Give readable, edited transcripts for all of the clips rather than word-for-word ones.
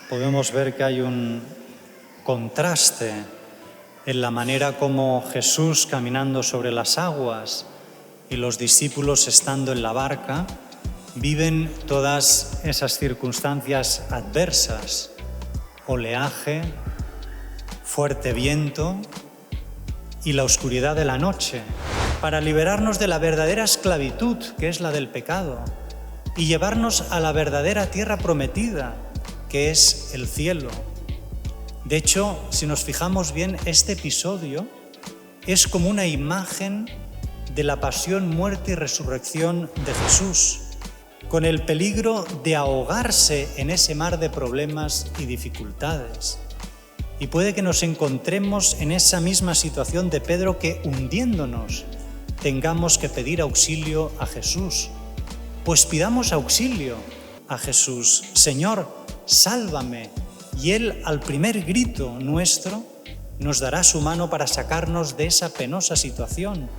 podemos ver que hay un contraste en la manera como Jesús, caminando sobre las aguas, y los discípulos estando en la barca, viven todas esas circunstancias adversas: oleaje, fuerte viento y la oscuridad de la noche, para liberarnos de la verdadera esclavitud, que es la del pecado, y llevarnos a la verdadera tierra prometida, que es el cielo. De hecho, si nos fijamos bien, este episodio es como una imagen de la pasión, muerte y resurrección de Jesús, con el peligro de ahogarse en ese mar de problemas y dificultades. Y puede que nos encontremos en esa misma situación de Pedro, que hundiéndonos tengamos que pedir auxilio a Jesús. Pues pidamos auxilio a Jesús: Señor, sálvame. Y Él, al primer grito nuestro, nos dará su mano para sacarnos de esa penosa situación.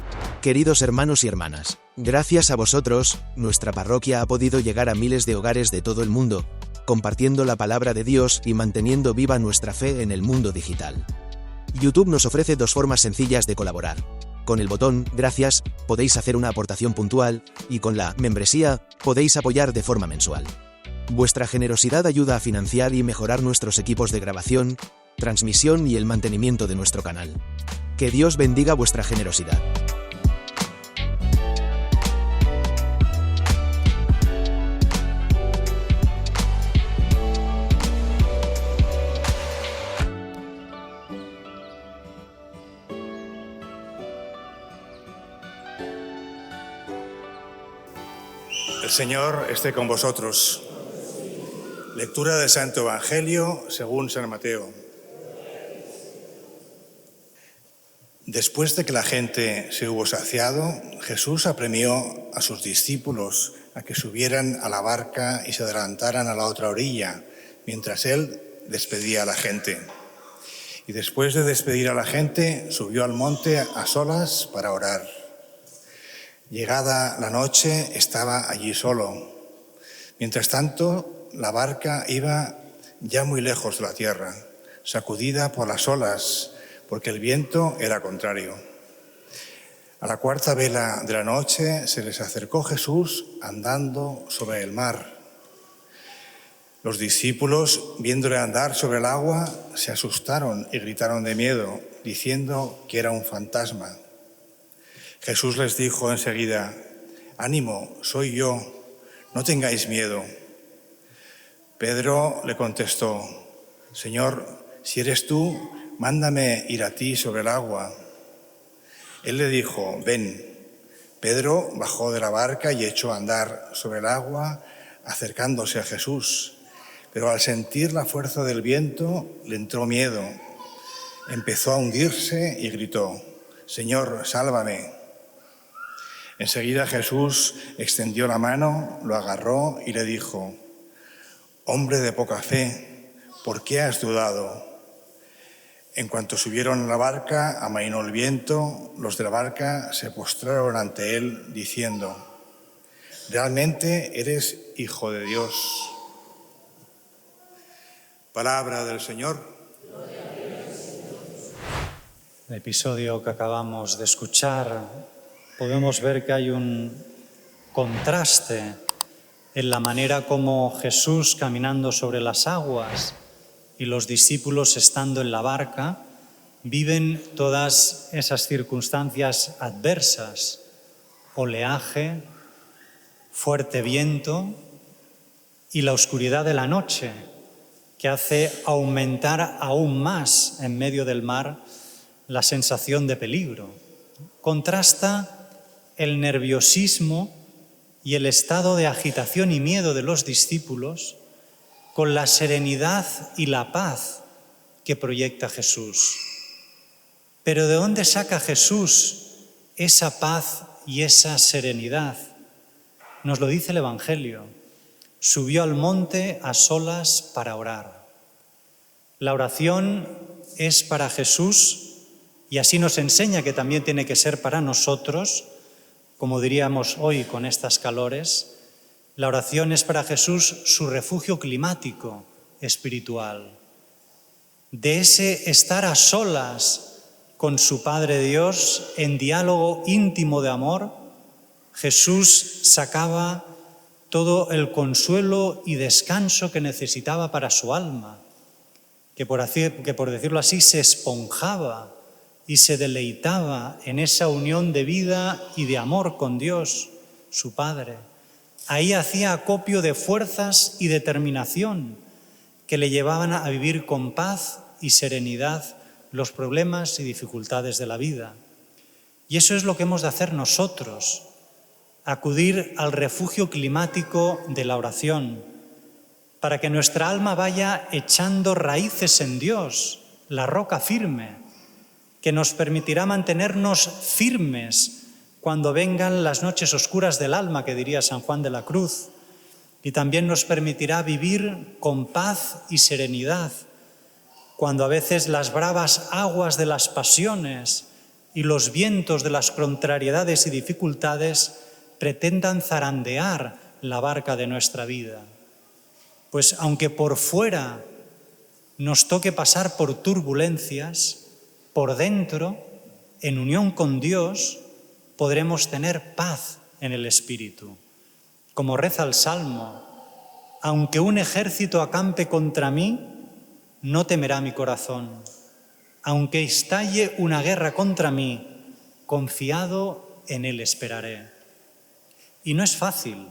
Queridos hermanos y hermanas, gracias a vosotros, nuestra parroquia ha podido llegar a miles de hogares de todo el mundo, compartiendo la palabra de Dios y manteniendo viva nuestra fe en el mundo digital. YouTube nos ofrece dos formas sencillas de colaborar. Con el botón Gracias podéis hacer una aportación puntual, y con la membresía podéis apoyar de forma mensual. Vuestra generosidad ayuda a financiar y mejorar nuestros equipos de grabación, transmisión y el mantenimiento de nuestro canal. Que Dios bendiga vuestra generosidad. El Señor esté con vosotros. Lectura del Santo Evangelio según San Mateo. Después de que la gente se hubo saciado, Jesús apremió a sus discípulos a que subieran a la barca y se adelantaran a la otra orilla, mientras Él despedía a la gente. Y después de despedir a la gente, subió al monte a solas para orar. Llegada la noche, estaba allí solo. Mientras tanto, la barca iba ya muy lejos de la tierra, sacudida por las olas, porque el viento era contrario. A la cuarta vela de la noche se les acercó Jesús andando sobre el mar. Los discípulos, viéndole andar sobre el agua, se asustaron y gritaron de miedo, diciendo que era un fantasma. Jesús les dijo enseguida: «Ánimo, soy yo, no tengáis miedo». Pedro le contestó: «Señor, si eres tú, mándame ir a ti sobre el agua». Él le dijo: «Ven». Pedro bajó de la barca y echó a andar sobre el agua, acercándose a Jesús. Pero al sentir la fuerza del viento, le entró miedo. Empezó a hundirse y gritó: «Señor, sálvame». Enseguida Jesús extendió la mano, lo agarró y le dijo: «Hombre de poca fe, ¿por qué has dudado?». En cuanto subieron a la barca, amainó el viento. Los de la barca se postraron ante él, diciendo: «Realmente eres Hijo de Dios». Palabra del Señor. El episodio que acabamos de escuchar, podemos ver que hay un contraste en la manera como Jesús, caminando sobre las aguas, y los discípulos estando en la barca, viven todas esas circunstancias adversas: oleaje, fuerte viento y la oscuridad de la noche, que hace aumentar aún más en medio del mar la sensación de peligro. Contrasta el nerviosismo y el estado de agitación y miedo de los discípulos con la serenidad y la paz que proyecta Jesús. Pero ¿de dónde saca Jesús esa paz y esa serenidad? Nos lo dice el Evangelio: subió al monte a solas para orar. La oración es para Jesús, y así nos enseña que también tiene que ser para nosotros, como diríamos hoy con estas calores. La oración es para Jesús su refugio climático espiritual, de ese estar a solas con su Padre Dios en diálogo íntimo de amor. Jesús sacaba todo el consuelo y descanso que necesitaba para su alma, que por decirlo así se esponjaba y se deleitaba en esa unión de vida y de amor con Dios, su Padre. Ahí hacía acopio de fuerzas y determinación que le llevaban a vivir con paz y serenidad los problemas y dificultades de la vida. Y eso es lo que hemos de hacer nosotros, acudir al refugio climático de la oración, para que nuestra alma vaya echando raíces en Dios, la roca firme, que nos permitirá mantenernos firmes cuando vengan las noches oscuras del alma, que diría San Juan de la Cruz, y también nos permitirá vivir con paz y serenidad, cuando a veces las bravas aguas de las pasiones y los vientos de las contrariedades y dificultades pretendan zarandear la barca de nuestra vida. Pues aunque por fuera nos toque pasar por turbulencias, por dentro, en unión con Dios, podremos tener paz en el espíritu. Como reza el Salmo: aunque un ejército acampe contra mí, no temerá mi corazón. Aunque estalle una guerra contra mí, confiado en Él esperaré. Y no es fácil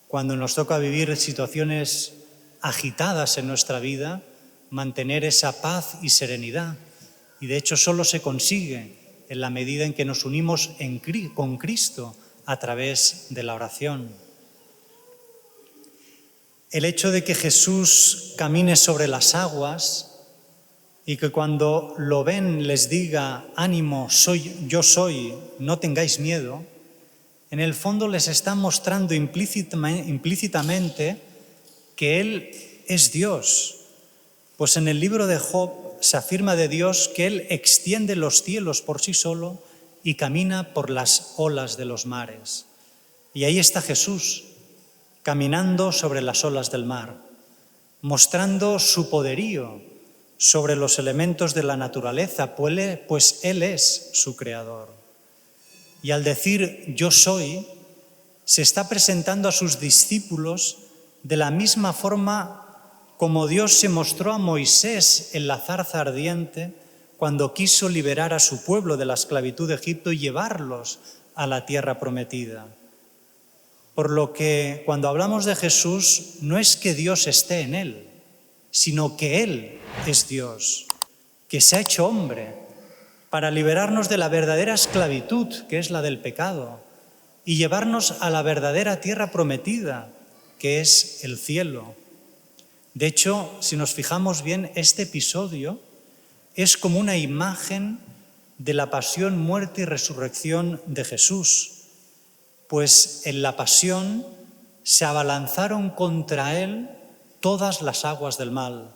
cuando nos toca vivir situaciones agitadas en nuestra vida, mantener esa paz y serenidad. Y de hecho solo se consigue en la medida en que nos unimos con Cristo a través de la oración. El hecho de que Jesús camine sobre las aguas y que cuando lo ven les diga: ánimo, yo soy, no tengáis miedo, en el fondo les está mostrando implícitamente que Él es Dios. Pues en el libro de Job se afirma de Dios que Él extiende los cielos por sí solo y camina por las olas de los mares. Y ahí está Jesús, caminando sobre las olas del mar, mostrando su poderío sobre los elementos de la naturaleza, pues Él es su creador. Y al decir yo soy, se está presentando a sus discípulos de la misma forma como Dios se mostró a Moisés en la zarza ardiente cuando quiso liberar a su pueblo de la esclavitud de Egipto y llevarlos a la tierra prometida. Por lo que cuando hablamos de Jesús, no es que Dios esté en Él, sino que Él es Dios, que se ha hecho hombre para liberarnos de la verdadera esclavitud, que es la del pecado, y llevarnos a la verdadera tierra prometida, que es el cielo. De hecho, si nos fijamos bien, este episodio es como una imagen de la pasión, muerte y resurrección de Jesús, pues en la pasión se abalanzaron contra Él todas las aguas del mal,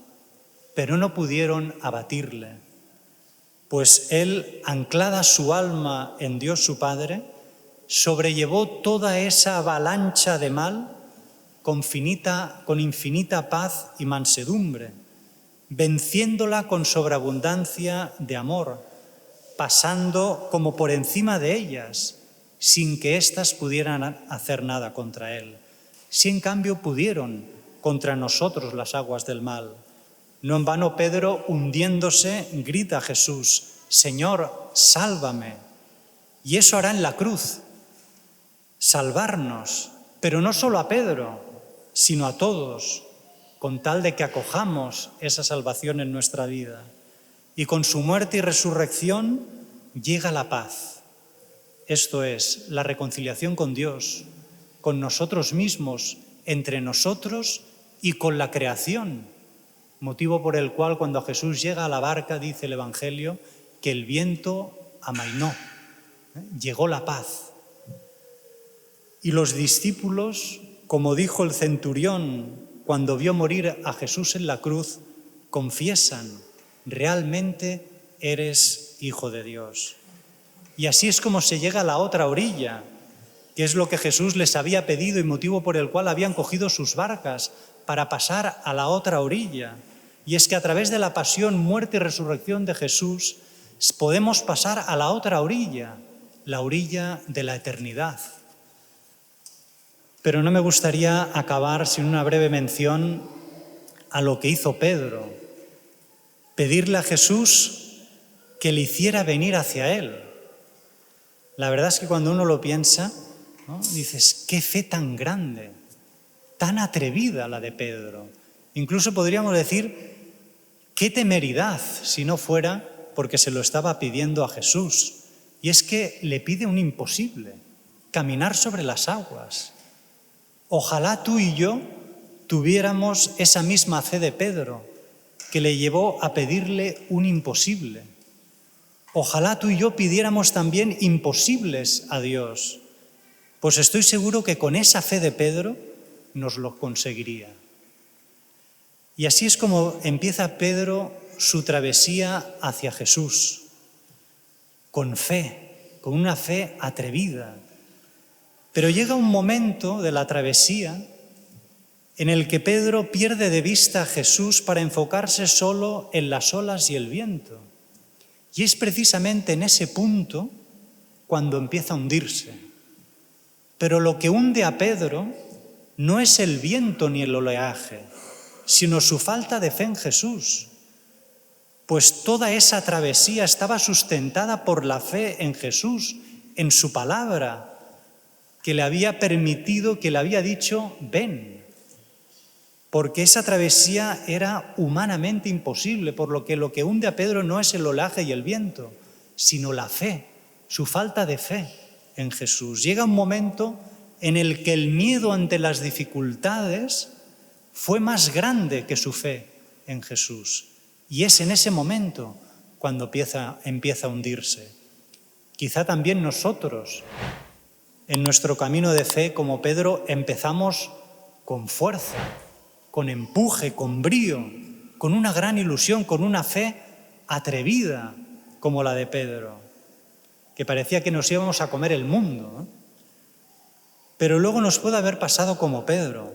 pero no pudieron abatirle, pues Él, anclada su alma en Dios su Padre, sobrellevó toda esa avalancha de mal con infinita paz y mansedumbre, venciéndola con sobreabundancia de amor, pasando como por encima de ellas, sin que éstas pudieran hacer nada contra Él. Si en cambio pudieron contra nosotros las aguas del mal. No en vano Pedro, hundiéndose, grita a Jesús: Señor, sálvame. Y eso hará en la cruz, salvarnos, pero no solo a Pedro, sino a todos, con tal de que acojamos esa salvación en nuestra vida. Y con su muerte y resurrección llega la paz. Esto es, la reconciliación con Dios, con nosotros mismos, entre nosotros y con la creación. Motivo por el cual cuando Jesús llega a la barca, dice el Evangelio, que el viento amainó, llegó la paz. Y los discípulos, como dijo el centurión cuando vio morir a Jesús en la cruz, confiesan: realmente eres Hijo de Dios. Y así es como se llega a la otra orilla, que es lo que Jesús les había pedido y motivo por el cual habían cogido sus barcas para pasar a la otra orilla. Y es que a través de la pasión, muerte y resurrección de Jesús podemos pasar a la otra orilla, la orilla de la eternidad. Pero no me gustaría acabar sin una breve mención a lo que hizo Pedro. Pedirle a Jesús que le hiciera venir hacia él. La verdad es que cuando uno lo piensa, ¿no?, dices, qué fe tan grande, tan atrevida la de Pedro. Incluso podríamos decir, qué temeridad, si no fuera porque se lo estaba pidiendo a Jesús. Y es que le pide un imposible, caminar sobre las aguas. Ojalá tú y yo tuviéramos esa misma fe de Pedro, que le llevó a pedirle un imposible. Ojalá tú y yo pidiéramos también imposibles a Dios, pues estoy seguro que con esa fe de Pedro nos lo conseguiría. Y así es como empieza Pedro su travesía hacia Jesús, con fe, con una fe atrevida. Pero llega un momento de la travesía en el que Pedro pierde de vista a Jesús para enfocarse solo en las olas y el viento. Y es precisamente en ese punto cuando empieza a hundirse. Pero lo que hunde a Pedro no es el viento ni el oleaje, sino su falta de fe en Jesús. Pues toda esa travesía estaba sustentada por la fe en Jesús, en su palabra, que le había permitido, que le había dicho, ven. Porque esa travesía era humanamente imposible, por lo que hunde a Pedro no es el oleaje y el viento, sino la fe, su falta de fe en Jesús. Llega un momento en el que el miedo ante las dificultades fue más grande que su fe en Jesús. Y es en ese momento cuando empieza a hundirse. Quizá también nosotros, en nuestro camino de fe, como Pedro, empezamos con fuerza, con empuje, con brío, con una gran ilusión, con una fe atrevida como la de Pedro, que parecía que nos íbamos a comer el mundo, ¿no? Pero luego nos puede haber pasado como Pedro,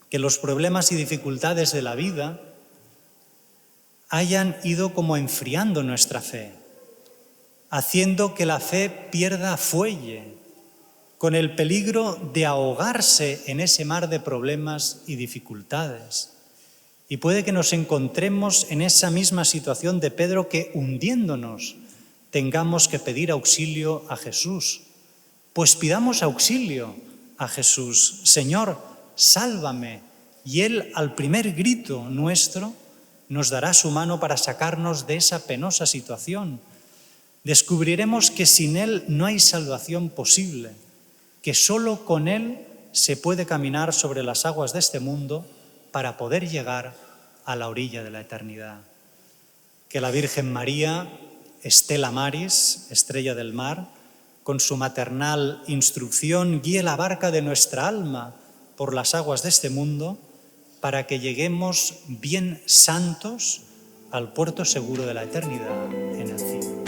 que los problemas y dificultades de la vida hayan ido como enfriando nuestra fe, haciendo que la fe pierda fuelle, con el peligro de ahogarse en ese mar de problemas y dificultades. Y puede que nos encontremos en esa misma situación de Pedro, que hundiéndonos tengamos que pedir auxilio a Jesús. Pues pidamos auxilio a Jesús. Señor, sálvame. Y Él, al primer grito nuestro, nos dará su mano para sacarnos de esa penosa situación. Descubriremos que sin Él no hay salvación posible, que solo con Él se puede caminar sobre las aguas de este mundo para poder llegar a la orilla de la eternidad. Que la Virgen María, Stella Maris, estrella del mar, con su maternal instrucción, guíe la barca de nuestra alma por las aguas de este mundo para que lleguemos bien santos al puerto seguro de la eternidad en el cielo.